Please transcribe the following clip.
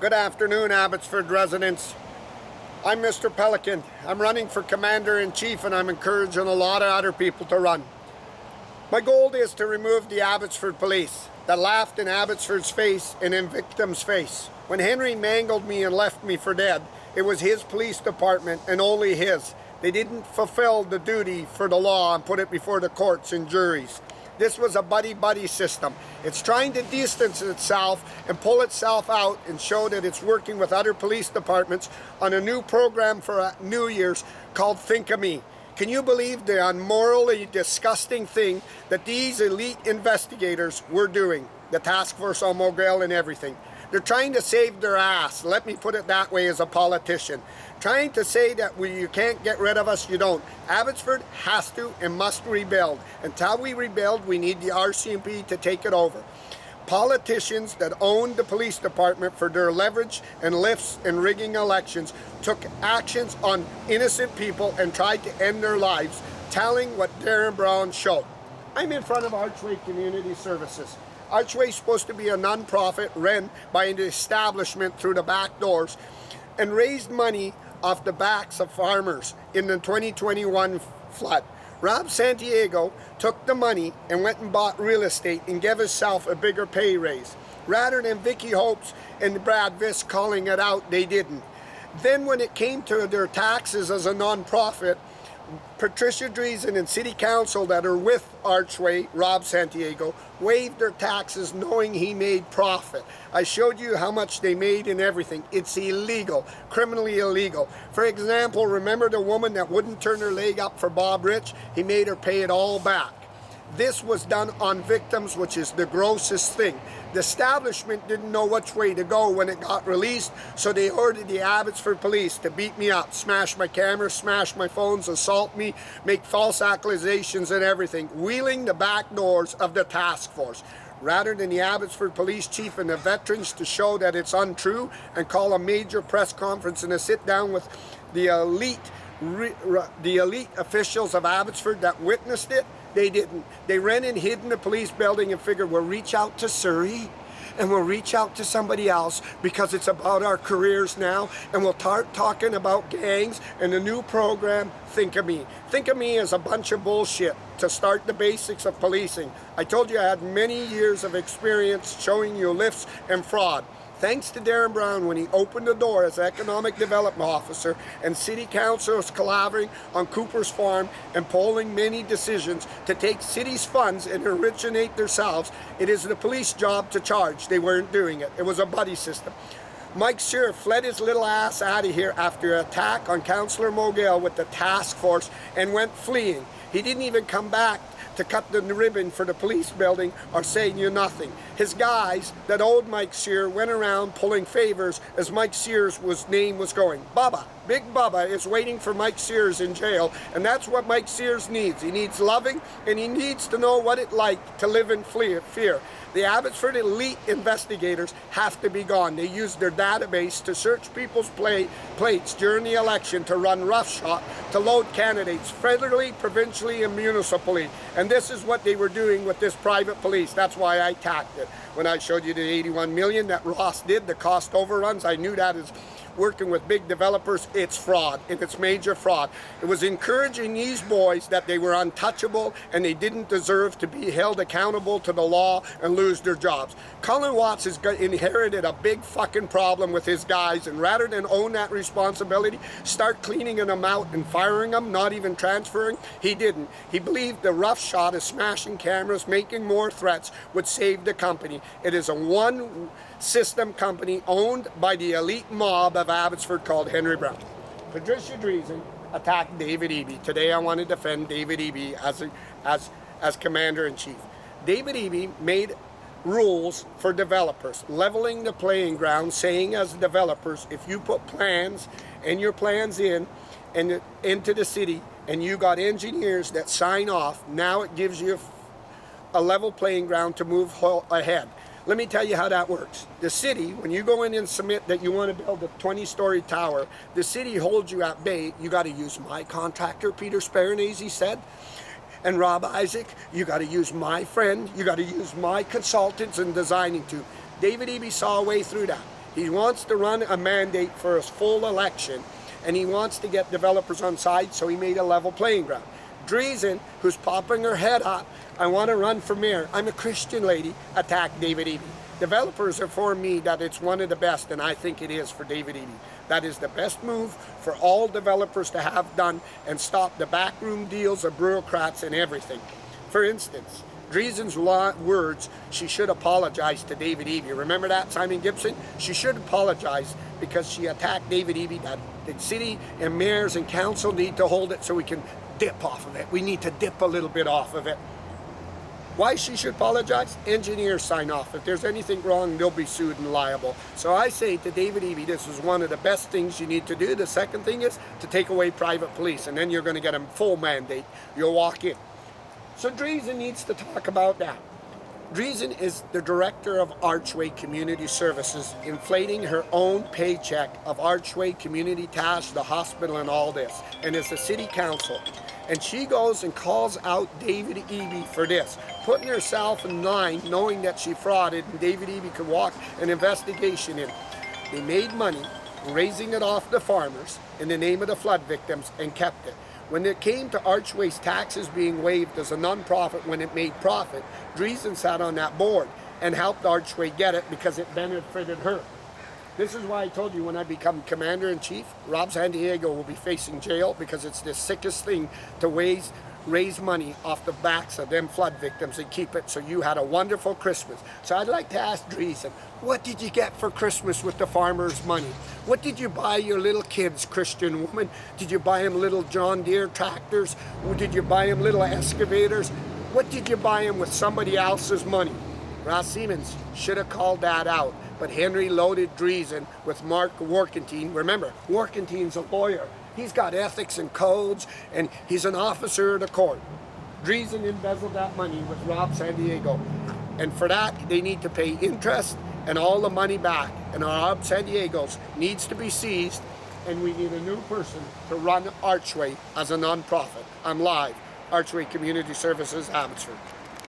Good afternoon, Abbotsford residents. I'm Mr. Pelican. I'm running for Commander-in-Chief, and I'm encouraging a lot of other people to run. My goal is to remove the Abbotsford police that laughed in Abbotsford's face and in victims' face. When Henry mangled me and left me for dead, it was his police department and only his. They didn't fulfill the duty for the law and put it before the courts and juries. This was a buddy-buddy system. It's trying to distance itself and pull itself out and show that it's working with other police departments on a new program for New Year's called Think of Me. Can you believe the unmorally disgusting thing that these elite investigators were doing? The task force on Mogale and everything. They're trying to save their ass, let me put it that way as a politician. Trying to say that you can't get rid of us, you don't. Abbotsford has to and must rebuild. Until we rebuild, we need the RCMP to take it over. Politicians that owned the police department for their leverage and lifts and rigging elections took actions on innocent people and tried to end their lives, telling what Braun showed. I'm in front of Archway Community Services. Archway is supposed to be a non-profit run by an establishment through the back doors and raised money off the backs of farmers in the 2021 flood. Rob Santiago took the money and went and bought real estate and gave himself a bigger pay raise. Rather than Vicky Hopes and Brad Viss calling it out, they didn't. Then when it came to their taxes as a non-profit, Patricia Dreesen and City Council that are with Archway, Rob Santiago, waived their taxes knowing he made profit. I showed you how much they made and everything. It's illegal, criminally illegal. For example, remember the woman that wouldn't turn her leg up for Bob Rich? He made her pay it all back. This was done on victims, which is the grossest thing. The establishment didn't know which way to go when it got released, so they ordered the Abbotsford police to beat me up, smash my cameras, smash my phones, assault me, make false accusations and everything, wheeling the back doors of the task force. Rather than the Abbotsford police chief and the veterans to show that it's untrue and call a major press conference and to sit down with the elite officials of Abbotsford that witnessed it, they didn't. They ran and hid in the police building and figured we'll reach out to Surrey and we'll reach out to somebody else because it's about our careers now, and we'll start talking about gangs and the new program, Think of Me. Think of Me is a bunch of bullshit to start the basics of policing. I told you I had many years of experience showing you lifts and fraud. Thanks to Braun when he opened the door as Economic Development Officer, and City Council is collaborating on Cooper's Farm and polling many decisions to take city's funds and originate themselves. It is the police job to charge. They weren't doing it. It was a buddy system. Mike Sear fled his little ass out of here after an attack on Councillor Mogale with the task force and went fleeing. He didn't even come back to cut the ribbon for the police building or saying you nothing. His guys that owed Mike Sear went around pulling favors as Mike Sear's name was going. Bubba, Big Bubba is waiting for Mike Sears in jail, and that's what Mike Sears needs. He needs loving, and he needs to know what it's like to live in fear. The Abbotsford elite investigators have to be gone. They used their database to search people's plates during the election to run roughshod, to load candidates federally, provincially, and municipally. And this is what they were doing with this private police. That's why I attacked it. When I showed you the 81 million that Ross did, the cost overruns, I knew that is working with big developers. It's fraud, and it's major fraud. It was encouraging these boys that they were untouchable and they didn't deserve to be held accountable to the law and lose their jobs. Colin Watts has inherited a big fucking problem with his guys, and rather than own that responsibility, start cleaning them out and firing them, not even transferring, he didn't. He believed the rough shot of smashing cameras, making more threats would save the company. It is a one system company owned by the elite mob of Abbotsford called Henry Braun. Patricia Dreesen attacked David Eby. Today I want to defend David Eby as Commander-in-Chief. David Eby made rules for developers, leveling the playing ground, saying as developers, if you put plans and your plans into the city and you got engineers that sign off, now it gives you a level playing ground to move ahead. Let me tell you how that works. The city, when you go in and submit that you want to build a 20-story tower, the city holds you at bay. You got to use my contractor, Peter Sparanese said, and Rob Isaac. You got to use my friend. You got to use my consultants in designing to. David Eby saw a way through that. He wants to run a mandate for a full election, and he wants to get developers on side, so he made a level playing ground. Dreesen, who's popping her head up, I want to run for mayor, I'm a Christian lady, attack David Eby. Developers inform me that it's one of the best, and I think it is for David Eby. That is the best move for all developers to have done and stop the backroom deals of bureaucrats and everything. For instance, Dreesen's words, she should apologize to David Eby. Remember that, Simon Gibson? She should apologize because she attacked David Eby, that the city and mayors and council need to hold it so we can dip off of it. We need to dip a little bit off of it. Why she should apologize? Engineers sign off. If there's anything wrong, they'll be sued and liable. So I say to David Eby, this is one of the best things you need to do. The second thing is to take away private police, and then you're going to get a full mandate. You'll walk in. So Dreesen needs to talk about that. Dreesen is the director of Archway Community Services, inflating her own paycheck of Archway Community Tash, the hospital, and all this, and is the city council. And she goes and calls out David Eby for this, putting herself in line, knowing that she frauded, and David Eby could walk an investigation in. They made money, raising it off the farmers in the name of the flood victims, and kept it. When it came to Archway's taxes being waived as a non-profit when it made profit, Dreesen sat on that board and helped Archway get it because it benefited her. This is why I told you when I become commander-in-chief, Rob Sandiego will be facing jail because it's the sickest thing to raise money off the backs of them flood victims and keep it so you had a wonderful Christmas. So I'd like to ask Dreesen, what did you get for Christmas with the farmers' money? What did you buy your little kids, Christian woman? Did you buy them little John Deere tractors? Or did you buy them little excavators? What did you buy them with somebody else's money? Ross Siemens should have called that out. But Henry loaded Dreesen with Mark Warkentine. Remember, Warkentine's a lawyer. He's got ethics and codes, and he's an officer of the court. Dreesen embezzled that money with Rob Sandiego. And for that, they need to pay interest and all the money back. And Rob Sandiego's needs to be seized, and we need a new person to run Archway as a non-profit. I'm live. Archway Community Services, Abbotsford.